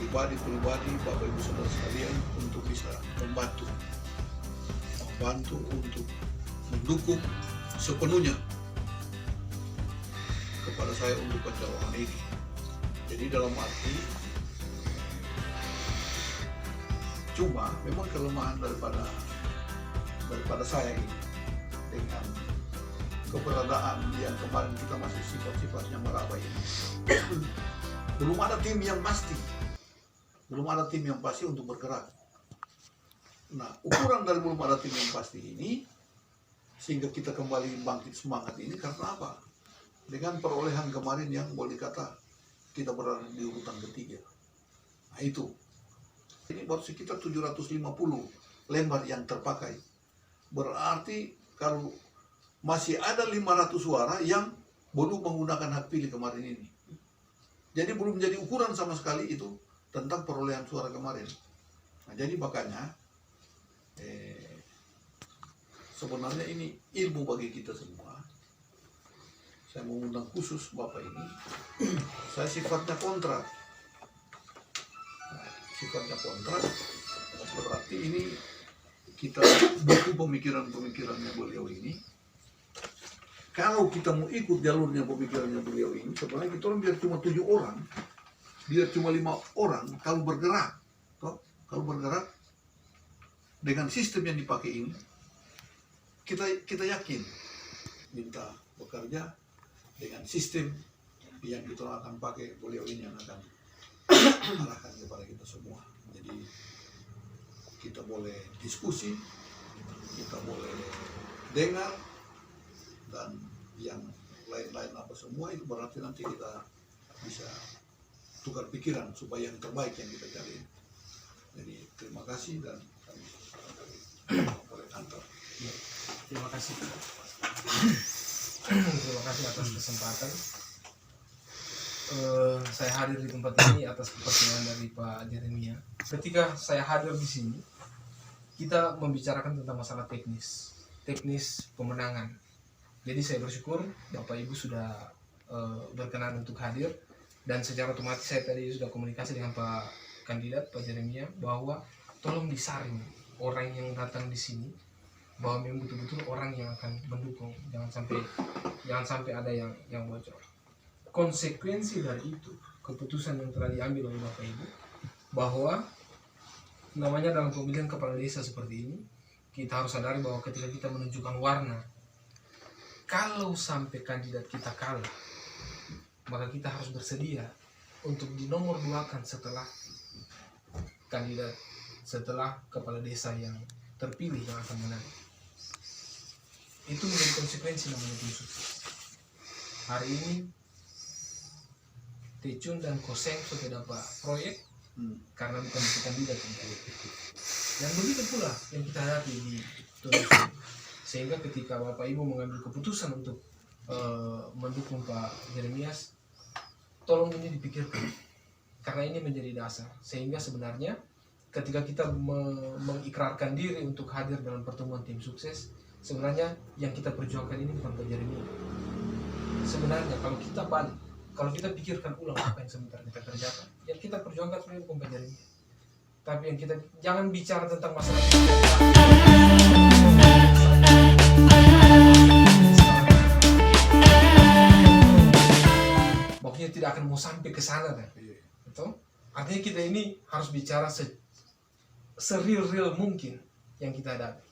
pribadi Bapak Ibu Saudara sekalian untuk bisa membantu untuk mendukung sepenuhnya kepada saya untuk pencalonan ini. Jadi dalam arti cuma memang kelemahan daripada saya ini dengan keberadaan yang kemarin kita masih sifat-sifatnya meraba ini. Belum ada tim yang pasti untuk bergerak. Nah, ukuran dari belum ada tim yang pasti ini sehingga kita kembali bangkit semangat ini karena apa? Dengan perolehan kemarin yang boleh dikata kita berada di urutan ketiga. Nah itu, ini baru sekitar 750 lembar yang terpakai. Berarti kalau masih ada 500 suara yang belum menggunakan hak pilih kemarin ini. Jadi belum jadi ukuran sama sekali itu tentang perolehan suara kemarin. Nah, jadi makanya sebenarnya ini ilmu bagi kita semua. Saya mengundang khusus Bapak ini. Saya sifatnya kontra. Berarti ini kita butuh pemikirannya beliau ini. Kalau kita mau ikut jalurnya pemikirannya beliau ini, sebenarnya kita orang biar cuma 7 orang, biar cuma 5 orang, kalau bergerak dengan sistem yang dipakai ini, kita yakin minta bekerja dengan sistem yang kita akan pakai, beliau ini yang akan arahkan kepada kita semua. Jadi kita boleh diskusi, kita boleh dengar, dan yang lain-lain apa semua itu berarti nanti kita bisa tukar pikiran supaya yang terbaik yang kita cari. Jadi terima kasih dan kami boleh kantor. Ya, terima kasih. Terima kasih atas kesempatan. Saya hadir di tempat ini atas kepercayaan dari Pak Jeremia. Ketika saya hadir di sini, kita membicarakan tentang masalah teknis pemenangan. Jadi saya bersyukur Bapak Ibu sudah berkenan untuk hadir, dan secara otomatis saya tadi sudah komunikasi dengan Pak Kandidat Pak Jeremia bahwa tolong disaring orang yang datang di sini bahwa memang betul-betul orang yang akan mendukung, jangan sampai ada yang bocor. Konsekuensi dari itu keputusan yang telah diambil oleh Bapak Ibu bahwa namanya dalam pemilihan kepala desa seperti ini, kita harus sadari bahwa ketika kita menunjukkan warna, kalau sampai kandidat kita kalah, maka kita harus bersedia untuk dinomor 2kan setelah kepala desa yang terpilih yang akan menang. Itu menjadi konsekuensi namanya tim sukses. Hari ini Tecun dan Koseng sudah dapat proyek karena bukan itu kandidat untuk. Dan begitu pula yang kita hadapi di Tunisia. Sehingga ketika Bapak Ibu mengambil keputusan untuk mendukung Pak Jeremias, tolong ini dipikirkan, karena ini menjadi dasar. Sehingga sebenarnya ketika kita mengikrarkan diri untuk hadir dalam pertemuan tim sukses, sebenarnya yang kita perjuangkan ini bukan Pak Jeremias. Sebenarnya kalau kita pikirkan ulang apa yang sebenarnya kita kerjakan, yang kita perjuangkan sebenarnya bukan Pak Jeremias. Tapi yang kita jangan bicara tentang masalah maksudnya tidak akan mau sampai ke sana kan? Betul? Artinya kita ini harus bicara se-real mungkin yang kita hadapi.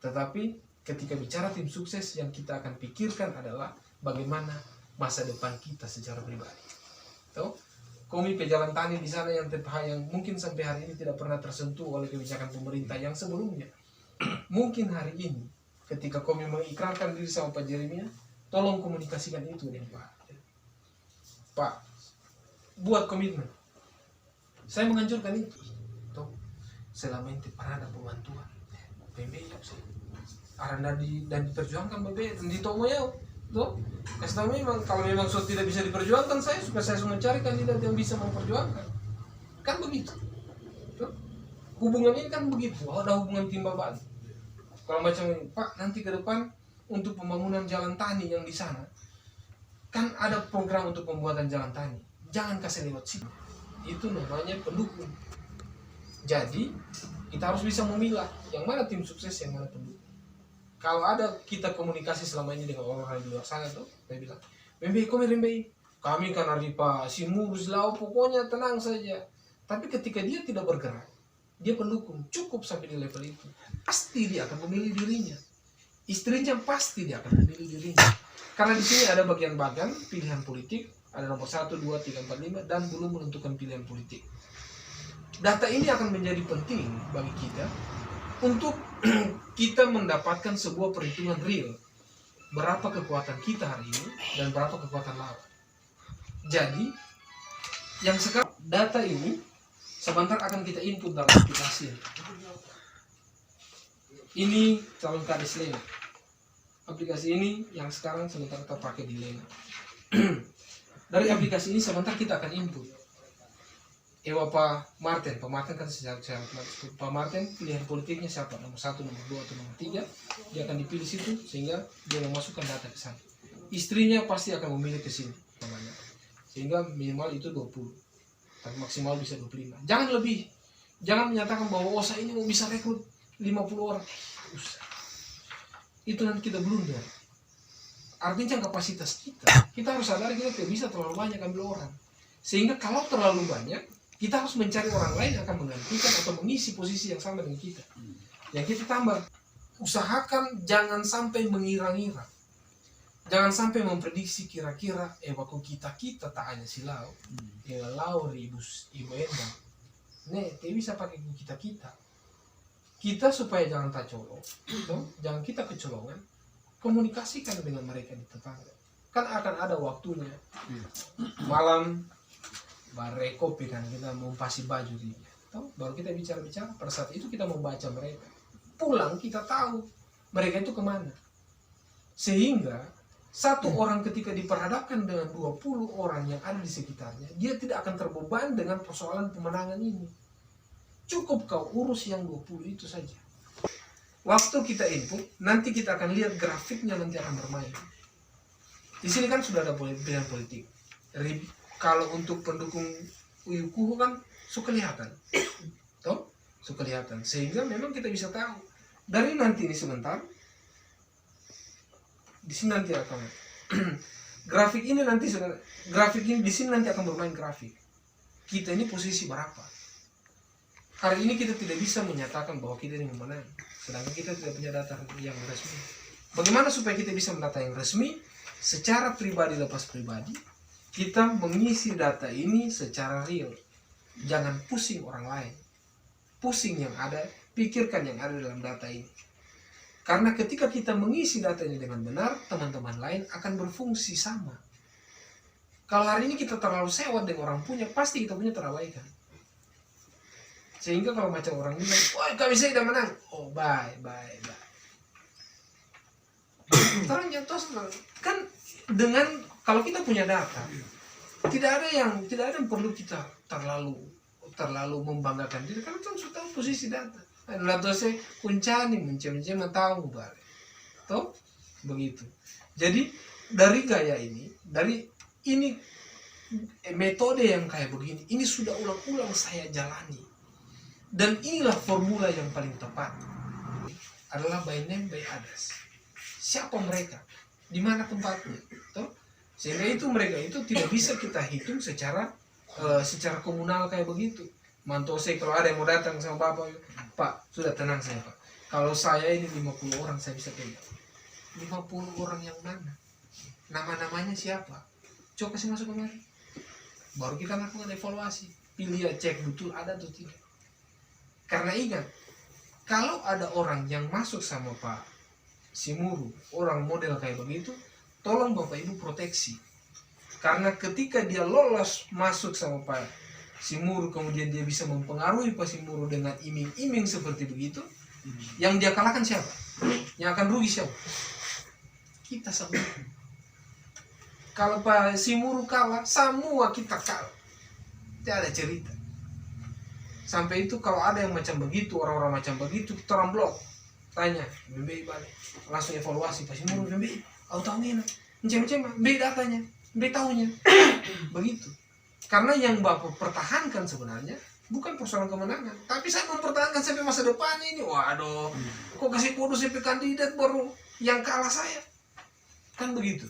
Tetapi ketika bicara tim sukses, yang kita akan pikirkan adalah bagaimana masa depan kita secara pribadi. Betul? Kami pejalan tani di sana yang mungkin sampai hari ini tidak pernah tersentuh oleh kebijakan pemerintah yang sebelumnya. Mungkin hari ini ketika kami mengikrarkan diri sama Pak Jeremia, tolong komunikasikan itu dengan Pak, buat komitmen. Saya menganjurkan itu. Toh, selama ini pernah ada pembantuan PBI aranda dan diperjuangkan PBI dan ditomoyau. Toh, memang kalau memang suatu tidak bisa diperjuangkan, saya mencari kandidat yang bisa memperjuangkan. Kan begitu. Toh, hubungan ini kan begitu. Ada hubungan timba balik. Kalau macam ini, Pak, nanti ke depan untuk pembangunan jalan tani yang di sana, kan ada program untuk pembuatan jalan tani. Jangan kasih lewat sini. itu namanya pendukung. Jadi kita harus bisa memilah yang mana tim sukses, yang mana pendukung. Kalau ada kita komunikasi selama ini dengan orang-orang di luar sana tuh, saya bilang, Rembe, kami kan Aripa, Simur, Lau, pokoknya tenang saja. Tapi ketika dia tidak bergerak, dia pendukung, cukup sampai di level itu, pasti dia akan memilih dirinya. Istrinya pasti dia akan memilih dirinya. Karena di sini ada bagian-bagian pilihan politik, ada nomor 1, 2, 3, 4, 5, dan belum menentukan pilihan politik. Data ini akan menjadi penting bagi kita untuk kita mendapatkan sebuah perhitungan real. Berapa kekuatan kita hari ini dan berapa kekuatan lawan. Jadi, yang sekarang data ini sebentar akan kita input dalam aplikasi. Ini calon kades Lena. Aplikasi ini yang sekarang sebentar terpakai di Lena. Dari aplikasi ini sebentar kita akan input. Pak Martin kan secara Pak Martin pilihan politiknya siapa, nomor 1, nomor 2, atau nomor 3, dia akan dipilih situ sehingga dia memasukkan data ke sana. Istrinya pasti akan memilih ke sini namanya, sehingga minimal itu 20, tapi maksimal bisa 25. Jangan lebih, jangan menyatakan bahwa saya ini mau bisa rekrut 50 orang. Itu nanti kita blunder. Artinya kapasitas kita harus sadar kita tidak bisa terlalu banyak ambil orang, sehingga kalau terlalu banyak kita harus mencari orang lain yang akan menggantikan atau mengisi posisi yang sama dengan kita. Yang kita tambah, usahakan jangan sampai mengira-ngira. Jangan sampai memprediksi kira-kira, waktu kita tak hanya silau, lau ribus ibu endang. Tidak bisa pakai kita. Kita supaya jangan tak colok, jangan kita kecolongan, komunikasikan dengan mereka di tetangga. Kan akan ada waktunya, malam, bare kopi kan kita mau pasti baju dia, baru kita bicara-bicara. Pada saat itu kita membaca mereka, pulang kita tahu mereka itu kemana, sehingga satu orang ketika diperhadapkan dengan 20 orang yang ada di sekitarnya, dia tidak akan terbeban dengan persoalan pemenangan ini. Cukup kau urus yang 20 itu saja. Waktu kita input, nanti kita akan lihat grafiknya nanti akan bermain. Di sini kan sudah ada pilihan politik. Kalau untuk pendukung Uyukuhu kan suka kelihatan, suka kelihatan, sehingga memang kita bisa tahu dari nanti ini sebentar. Di sini nanti akan grafik ini di sini nanti akan bermain grafik. Kita ini posisi berapa? Hari ini kita tidak bisa menyatakan bahwa kita ini memenang, sedangkan kita tidak punya data yang resmi. Bagaimana supaya kita bisa mendata yang resmi? Secara pribadi lepas pribadi, kita mengisi data ini secara real. Jangan pusing orang lain. Pusing yang ada, pikirkan yang ada dalam data ini. Karena ketika kita mengisi data ini dengan benar, teman-teman lain akan berfungsi sama. Kalau hari ini kita terlalu sewot dengan orang punya, pasti kita punya terabaikan. Sehingga kalau macam orang bilang, wah kami sudah menang. Oh bye. Terang contoh kan dengan kalau kita punya data, tidak ada yang perlu kita terlalu membanggakan diri, karena kita sudah tahu posisi data. Lalu saya kuncani mencem-cem tahu balik, toh begitu. Jadi dari gaya ini, metode yang kayak begini, ini sudah ulang-ulang saya jalani, dan inilah formula yang paling tepat. Adalah by name by address. Siapa mereka? Di mana tempatnya? Toh? Sehingga itu mereka itu tidak bisa kita hitung secara komunal kayak begitu. Mantose kalau ada yang mau datang sama bapak, Pak, sudah tenang saya Pak. Kalau saya ini 50 orang saya bisa pegang. 50 orang yang mana? Nama-namanya siapa? Coba kasih masuk kemari. Baru kita lakukan evaluasi. Pilih cek betul ada atau tidak. Karena ingat, kalau ada orang yang masuk sama Pak Simuru, orang model kayak begitu, tolong Bapak Ibu proteksi. Karena ketika dia lolos masuk sama Pak Simuru, kemudian dia bisa mempengaruhi Pak Simuru dengan iming-iming seperti begitu, yang dia kalahkan siapa? Yang akan rugi siapa? Kita semua. Kalau Pak Simuru kalah, semua kita kalah. Tidak ada cerita. Sampai itu kalau ada yang macam begitu, orang-orang macam begitu, kita orang blok. Tanya, Bembe balik. Langsung evaluasi Pak Simuru, Bembe, aku tahu ini. Macam-macam, Bembe datanya, Bembe tahunya. Begitu. Karena yang Bapak pertahankan sebenarnya bukan persoalan kemenangan, tapi saya mempertahankan sampai masa depan ini. Waduh, kok kasih bonus sampai kandidat baru yang kalah saya, kan begitu.